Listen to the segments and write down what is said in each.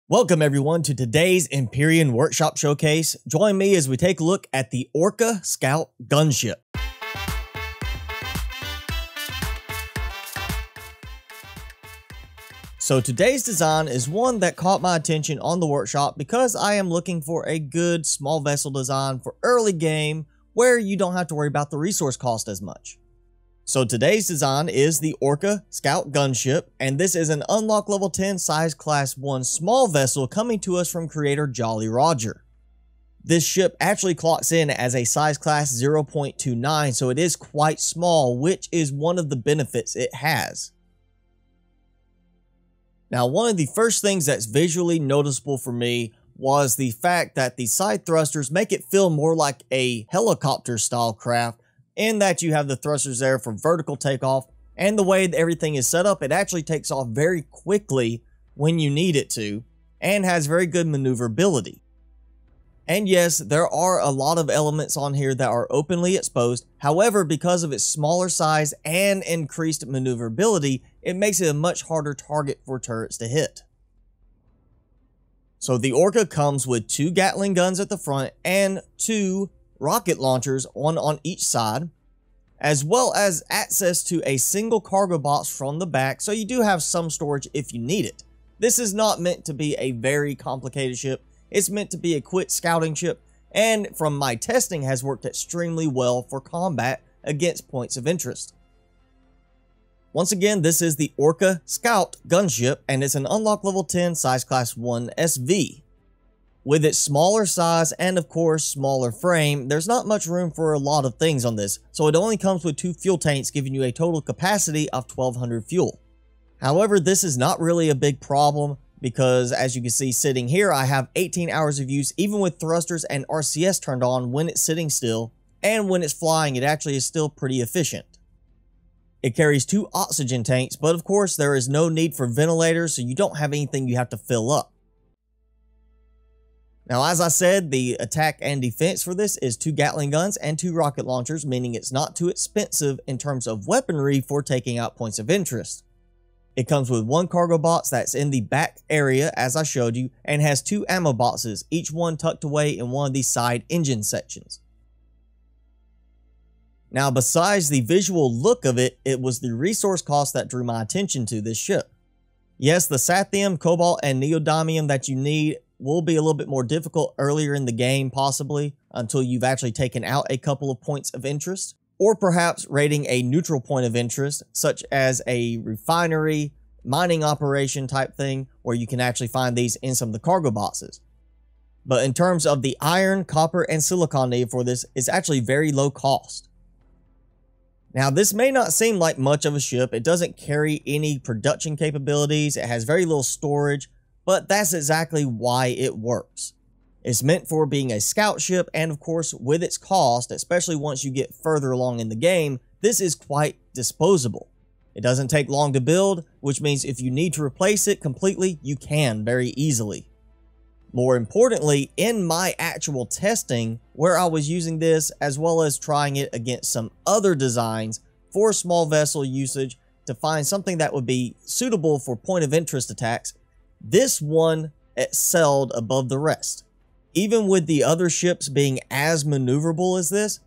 Welcome everyone to today's Empyrion Workshop Showcase. Join me as we take a look at the Orca Scout Gunship. So today's design is one that caught my attention on the workshop because I am looking for a good small vessel design for early game where you don't have to worry about the resource cost as much. So today's design is the Orca Scout Gunship, and this is an unlock level 10 size class 1 small vessel coming to us from creator Jolly R0ger. This ship actually clocks in as a size class 0.29, so it is quite small, which is one of the benefits it has. Now, one of the first things that's visually noticeable for me was the fact that the side thrusters make it feel more like a helicopter style craft, in that you have the thrusters there for vertical takeoff, and the way that everything is set up, it actually takes off very quickly when you need it to, and has very good maneuverability. And yes, there are a lot of elements on here that are openly exposed. However, because of its smaller size and increased maneuverability, it makes it a much harder target for turrets to hit. So the Orca comes with 2 Gatling guns at the front and 2 rocket launchers, one on each side, as well as access to a single cargo box from the back, so you do have some storage if you need it. This is not meant to be a very complicated ship. It's meant to be a quick scouting ship, and from my testing has worked extremely well for combat against points of interest. Once again, this is the Orca Scout Gunship, and it's an unlock level 10 size class 1 SV. With its smaller size and of course smaller frame, there's not much room for a lot of things on this, so it only comes with 2 fuel tanks, giving you a total capacity of 1200 fuel. However, this is not really a big problem because, as you can see sitting here, I have 18 hours of use even with thrusters and RCS turned on when it's sitting still, and when it's flying it actually is still pretty efficient. It carries 2 oxygen tanks, but of course there is no need for ventilators, so you don't have anything you have to fill up. Now, as I said, the attack and defense for this is 2 Gatling guns and 2 rocket launchers, meaning it's not too expensive in terms of weaponry for taking out points of interest. It comes with 1 cargo box that's in the back area, as I showed you, and has 2 ammo boxes, each one tucked away in one of the side engine sections. Now, besides the visual look of it, it was the resource cost that drew my attention to this ship. Yes, the Sathium, Cobalt, and Neodymium that you need will be a little bit more difficult earlier in the game, possibly, until you've actually taken out a couple of points of interest, or perhaps raiding a neutral point of interest, such as a refinery, mining operation type thing, where you can actually find these in some of the cargo boxes. But in terms of the iron, copper, and silicon needed for this, is actually very low cost. Now, this may not seem like much of a ship. It doesn't carry any production capabilities. It has very little storage, but that's exactly why it works. It's meant for being a scout ship, and of course, with its cost, especially once you get further along in the game, this is quite disposable. It doesn't take long to build, which means if you need to replace it completely, you can very easily. More importantly, in my actual testing, where I was using this as well as trying it against some other designs for small vessel usage to find something that would be suitable for point of interest attacks, this one excelled above the rest. Even with the other ships being as maneuverable as this,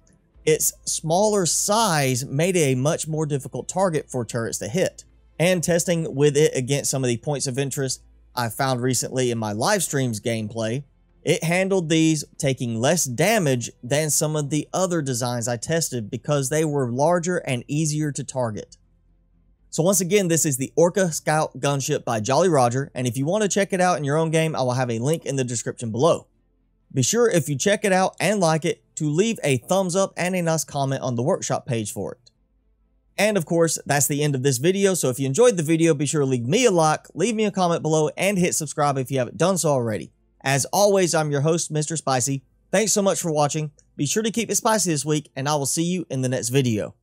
its smaller size made it a much more difficult target for turrets to hit. And testing with it against some of the points of interest I found recently in my live streams gameplay, it handled these taking less damage than some of the other designs I tested because they were larger and easier to target. So once again, this is the Orca Scout Gunship by Jolly R0ger, and if you want to check it out in your own game, I will have a link in the description below. Be sure, if you check it out and like it, to leave a thumbs up and a nice comment on the workshop page for it. And of course, that's the end of this video, so if you enjoyed the video, be sure to leave me a like, leave me a comment below, and hit subscribe if you haven't done so already. As always, I'm your host, Mr. Spicy. Thanks so much for watching. Be sure to keep it spicy this week, and I will see you in the next video.